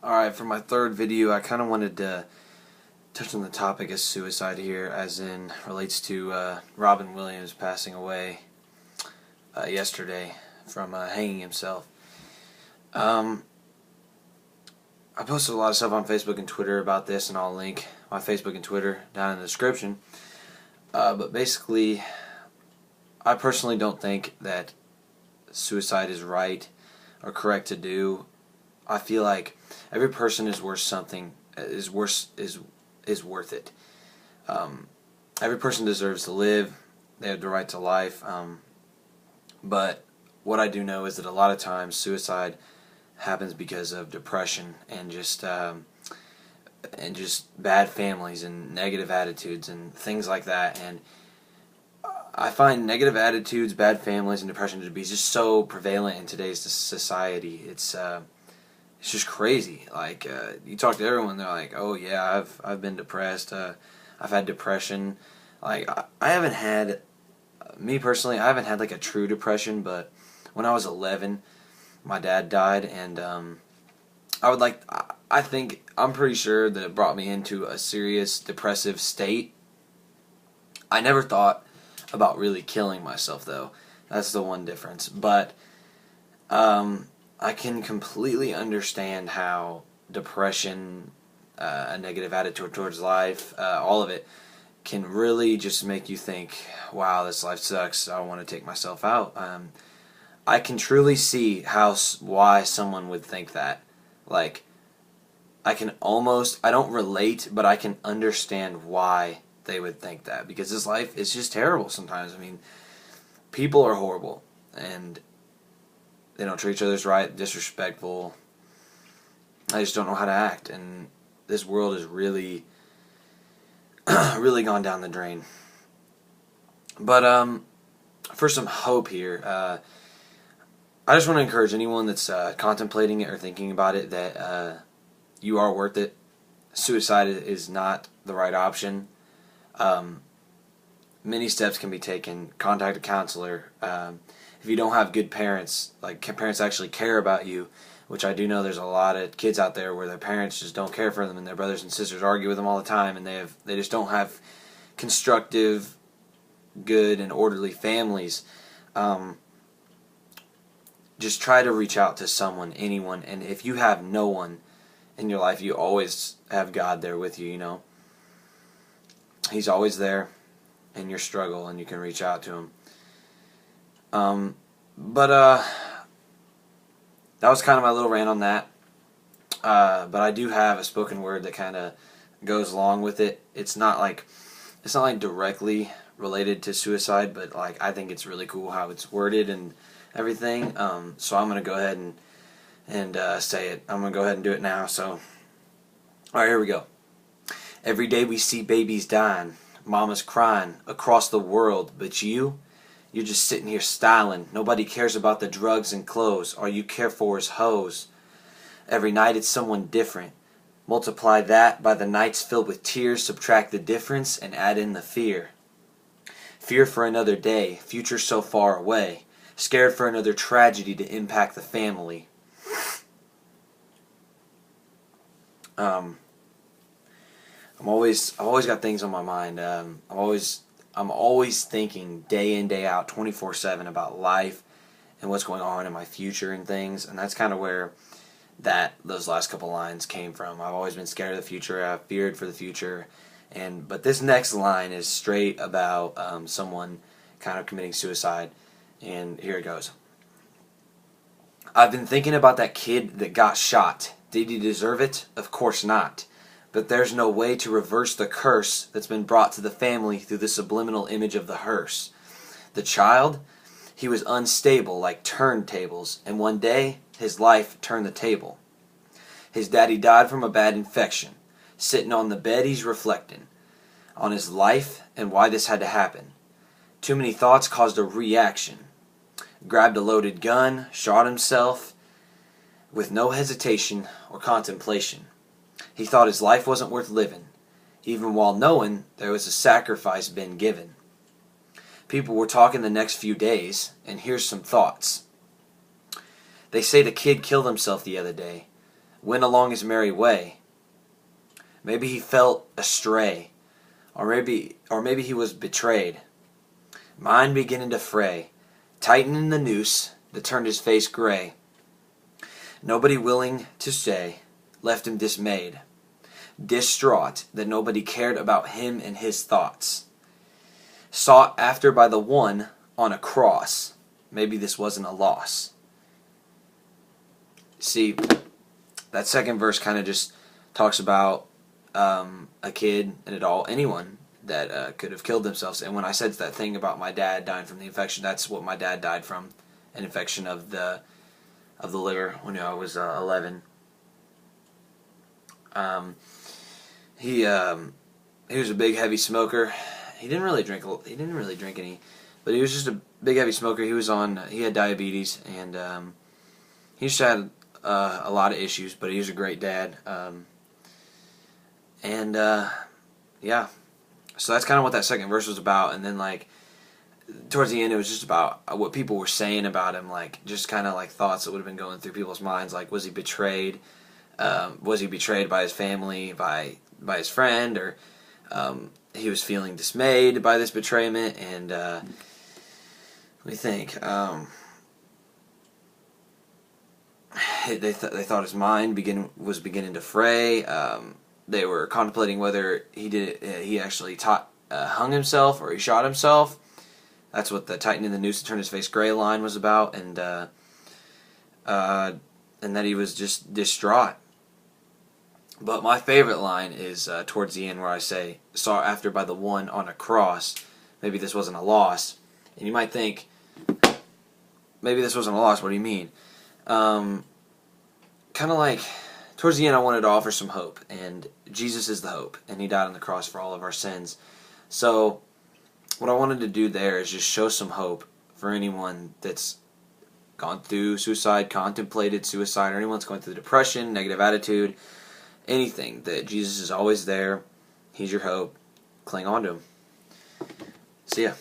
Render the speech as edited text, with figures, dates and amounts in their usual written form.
Alright, for my third video, I kind of wanted to touch on the topic of suicide here, as in relates to Robin Williams passing away yesterday from hanging himself. I posted a lot of stuff on Facebook and Twitter about this, and I'll link my Facebook and Twitter down in the description. But basically, I personally don't think that suicide is right or correct to do. I feel like every person is worth something. Is worth it. Every person deserves to live. They have the right to life. But what I do know is that a lot of times suicide happens because of depression and just bad families and negative attitudes and things like that. And I find negative attitudes, bad families, and depression to be just so prevalent in today's society. It's just crazy. Like you talk to everyone, they're like, "Oh yeah, I've been depressed. I've had depression." Like I haven't had, me personally, I haven't had like a true depression. But when I was 11, my dad died, and I'm pretty sure that it brought me into a serious depressive state. I never thought about really killing myself, though. That's the one difference. But I can completely understand how depression, a negative attitude towards life, all of it can really just make you think, wow, this life sucks, I want to take myself out. I can truly see why someone would think that. Like, I don't relate, but I can understand why they would think that, because this life is just terrible sometimes. I mean, people are horrible, and they don't treat each other right, disrespectful. I just don't know how to act, and this world is really, really gone down the drain. But for some hope here, I just want to encourage anyone that's contemplating it or thinking about it that you are worth it. Suicide is not the right option. Many steps can be taken. Contact a counselor. If you don't have good parents, like parents actually care about you, which I do know there's a lot of kids out there where their parents just don't care for them, and their brothers and sisters argue with them all the time, and they just don't have constructive, good, and orderly families. Just try to reach out to someone, anyone, and if you have no one in your life, you always have God there with you, you know. He's always there in your struggle, and you can reach out to him. But that was kind of my little rant on that. But I do have a spoken word that kind of goes along with it. It's not like directly related to suicide, but like I think it's really cool how it's worded and everything. So I'm gonna go ahead and say it. I'm gonna go ahead and do it now. So, all right, here we go. Every day we see babies dying, mamas crying across the world, but you're just sitting here stylin. Nobody cares about the drugs and clothes. All you care for is hoes. Every night it's someone different. Multiply that by the nights filled with tears, subtract the difference, and add in the fear. Fear for another day, future so far away. Scared for another tragedy to impact the family. I've always got things on my mind. I'm always thinking day in, day out, 24/7 about life and what's going on in my future and things, and that's kind of where those last couple lines came from. I've always been scared of the future. I've feared for the future, but this next line is straight about someone kind of committing suicide, and here it goes. I've been thinking about that kid that got shot. Did he deserve it? Of course not. But there's no way to reverse the curse that's been brought to the family through the subliminal image of the hearse. The child, he was unstable like turntables, and one day his life turned the table. His daddy died from a bad infection. Sitting on the bed, he's reflecting on his life and why this had to happen. Too many thoughts caused a reaction. Grabbed a loaded gun, shot himself with no hesitation or contemplation. He thought his life wasn't worth living, even while knowing there was a sacrifice been given. People were talking the next few days, and here's some thoughts. They say the kid killed himself the other day. went along his merry way. Maybe he felt astray, or maybe he was betrayed. Mind beginning to fray, tightening the noose that turned his face gray. Nobody willing to stay, left him dismayed, distraught that nobody cared about him and his thoughts. Sought after by the one on a cross, maybe this wasn't a loss. See, that second verse kind of just talks about a kid, an adult, anyone that could have killed themselves. And when I said that thing about my dad dying from the infection, that's what my dad died from, an infection of the liver when I was 11. He was a big heavy smoker. He didn't really drink any, but he was just a big heavy smoker. He had diabetes, and he just had a lot of issues, but he was a great dad. Yeah. So that's kind of what that second verse was about. And then, like, towards the end, it was just about what people were saying about him, like, just kind of like thoughts that would have been going through people's minds, like, was he betrayed? Was he betrayed by his family, by his friend, or he was feeling dismayed by this betrayment? And let me think. They thought his mind was beginning to fray. They were contemplating whether he actually hung himself or he shot himself. That's what the tightening the noose to turn his face gray line was about, and that he was just distraught. But my favorite line is towards the end, where I say, "Sought after by the one on a cross, maybe this wasn't a loss." And you might think, maybe this wasn't a loss, what do you mean? Kind of like, towards the end I wanted to offer some hope, and Jesus is the hope, and he died on the cross for all of our sins. So what I wanted to do there is just show some hope for anyone that's gone through suicide, contemplated suicide, or anyone that's going through depression, negative attitude, anything, that Jesus is always there. He's your hope. Cling on to him. See ya.